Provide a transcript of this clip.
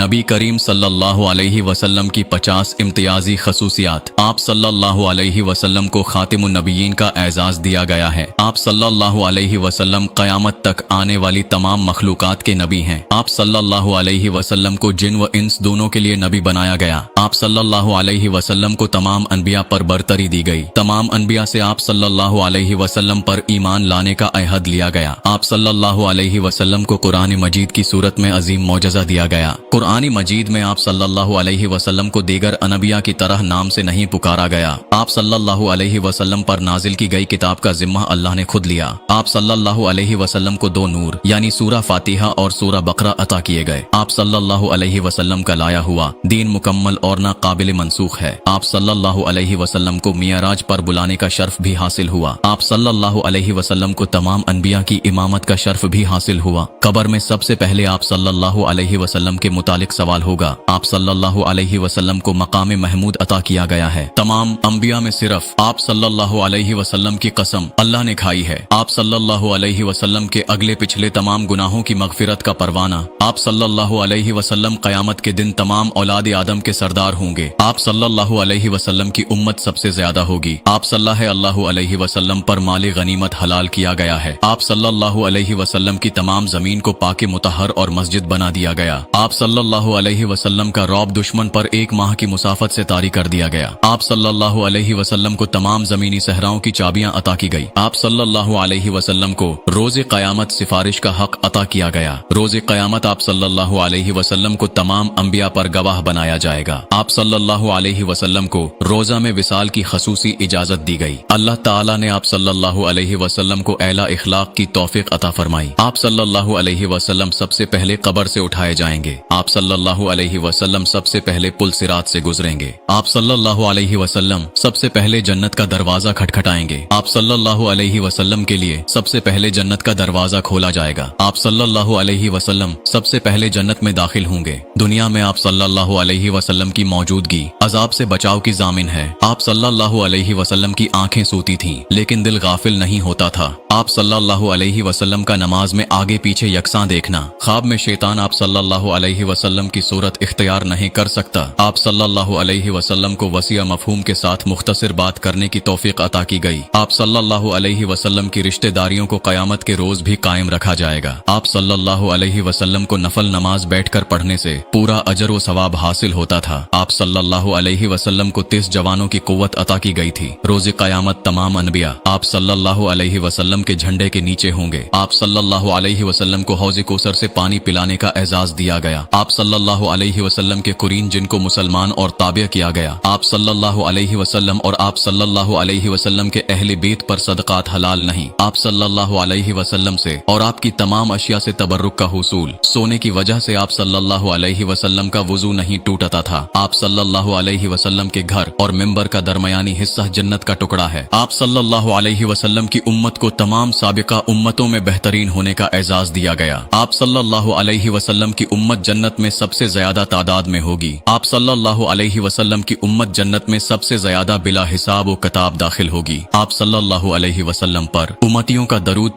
नबी करीम सल्लल्लाहु अलैहि वसल्लम की 50 इम्तियाजी खसूसियात। आप सल्लल्लाहु अलैहि वसल्लम को खातिमुन नबिय्यीन का एजाज दिया गया है। आप सल्लल्लाहु अलैहि वसल्लम क़यामत तक आने वाली तमाम मखलूकात के नबी हैं। आप सल्लल्लाहु अलैहि वसल्लम को जिन व इंस दोनों के लिए नबी बनाया गया। आप सल्लल्लाहु अलैहि वसल्लम को तमाम अनबिया पर बरतरी दी गई। तमाम अनबिया से आप सल्लल्लाहु अलैहि वसल्लम पर ईमान लाने का अहद लिया गया। आप सल्लल्लाहु अलैहि वसल्लम को कुरान मजीद की सूरत में अजीम मौजज़ा दिया गया। कुरान मजीद में आप सल्लल्लाहु अलैहि वसल्लम को दीगर अनबिया की तरह नाम से नहीं पुकारा गया। आप सल्लल्लाहु अलैहि वसल्लम पर नाजिल की गई किताब का जिम्मा अल्लाह ने खुद लिया। आप सल्लल्लाहु अलैहि वसल्लम को 2 नूर यानी सूरा फातिहा और सूरा बकरा अता किए गए। आप सल्लल्लाहु अलैहि वसल्लम का लाया हुआ दीन मुकम्मल और ना काबिल मनसूख है। आप सल्लल्लाहु अलैहि वसल्लम को मियाराज पर बुलाने का शर्फ भी हासिल हुआ। आप सल्लल्लाहु अलैहि वसल्लम को तमाम अनबिया की इमामत का शर्फ भी हासिल हुआ। कब्र में सबसे पहले आप सल्लल्लाहु अलैहि वसल्लम के मुतालिक सवाल होगा। आप सल्लल्लाहु अलैहि वसल्लम को मकाम महमूद अता किया गया है। तमाम अंबिया में सिर्फ आप सल्लल्लाहु अलैहि वसल्लम की कसम अल्लाह ने खाई है। आप सल्लल्लाहु अलैहि वसल्लम के अगले पिछले तमाम गुनाहों की मगफिरत का परवाना। आप सल्लल्लाहु अलैहि वसल्लम क़यामत के दिन तमाम औलाद आदम के सरदार होंगे। आप सल्लल्लाहु अलैहि वसल्लम की उम्मत सबसे ज्यादा होगी। आप सल्लल्लाहु अलैहि वसल्लम पर माल गनीमत हलाल किया गया है। आप सल्लल्लाहु अलैहि वसल्लम की तमाम जमीन को पाके मुतहर और मस्जिद बना दिया गया। आप सल्लल्लाहु अलैहि वसल्लम का रौब दुश्मन पर 1 माह की मुसाफत से तारी कर दिया गया। आप सल्लल्लाहु अलैहि वसल्लम को तमाम जमीनी सहराओं की चाबियां अता की गई। आप सल्लल्लाहु अलैहि वसल्लम को रोज़े क़यामत सिफारिश का हक अता किया गया। रोज़े क़यामत आप सल्लल्लाहु अलैहि वसल्लम को तमाम अंबिया पर गवाह बनाया जाएगा। आप सल्लल्लाहु अलैहि वसल्लम को रोज़ा में विसाल की खसूसी इजाजत दी गई। अल्लाह ताला ने आप सल्लल्लाहु अलैहि वसल्लम को एला इखलाक की तौफीक अता फरमाई। आप सल्लल्लाहु अलैहि वसल्लम सबसे पहले कब्र से उठाए जाएंगे। आप सल्लल्लाहु अलैहि वसल्लम सबसे पहले पुल सिरात से गुजरेंगे। आप सल्लल्लाहु अलैहि वसल्लम सबसे पहले जन्नत का दरवाजा खटखटाएंगे। आप सल्लल्लाहु अलैहि वसल्लम के लिए सबसे पहले जन्नत का दरवाजा खोला जाएगा। आप सल्लल्लाहु अलैहि वसल्लम सबसे पहले जन्नत में दाखिल होंगे। दुनिया में आप सल्लल्लाहु अलैहि वसल्लम की मौजूदगी अजाब से बचाव की जामिन है। आप सल्लल्लाहु अलैहि वसल्लम की आंखें सोती थीं, लेकिन दिल गाफिल नहीं होता था। आप सल्लल्लाहु अलैहि वसल्लम का नमाज में आगे पीछे यकसां देखना। ख्वाब में शैतान आप सल्लल्लाहु अलैहि वसल्लम की सूरत इख्तियार नहीं कर सकता। आप सल्लल्लाहु अलैहि वसल्लम को वसीअ मफहूम के साथ मुख्तसर बात करने की तौफीक अता की गई। आप सल्लल्लाहु अलैहि वसल्लम की रिश्तेदारियों को क़यामत के रोज भी कायम रखा जाएगा। आप सल्लल्लाहु अलैहि वसल्लम को नफल नमाज बैठकर पढ़ने से पूरा अजर व सवाब हासिल होता था। आप सल्लल्लाहु अलैहि वसल्लम को 30 जवानों की कुव्वत अता की गई थी। रोज़े क़यामत तमाम अनबिया आप सल्लल्लाहु अलैहि वसल्लम के झंडे के नीचे होंगे। आप सल्लल्लाहु अलैहि वसल्लम को हौज़े कौसर से पानी पिलाने का एजाज दिया गया। आप सल्लल्लाहु अलैहि वसल्लम के कुरीन जिनको मुसलमान और ताबिया किया गया। आप सल्लल्लाहु अलैहि वसल्लम और आप सल्लल्लाहु अलैहि वसल्लम के अहले बैत पर सदक़ात हलाल नहीं। आप सल्लल्लाहु अलैहि वसल्लम से और आपकी तमाम अशिया से तबर्रुक का हुसूल। सोने की वजह से आप सल्लल्लाहु अलैहि वसल्लम का वुज़ू नहीं टूटता था। आप सल्लल्लाहु अलैहि वसल्लम के घर और मिंबर का दरमियानी हिस्सा जन्नत का टुकड़ा है। आप सल्लल्लाहु अलैहि वसल्लम की उम्मत को तमाम साबिका उम्मतों में बेहतरीन होने का एजाज दिया गया। आप सल्लल्लाहु अलैहि वसल्लम की उम्मत जन्नत में सबसे ज्यादा तादाद में होगी। आप सल्लल्लाहु अलैहि वसल्लम की उम्मत जन्नत में सबसे ज्यादा बिला हिसाब व किताब दाखिल होगी। आप सल्लल्लाहु अलैहि वसल्लम पर उम्मतियों का दरूद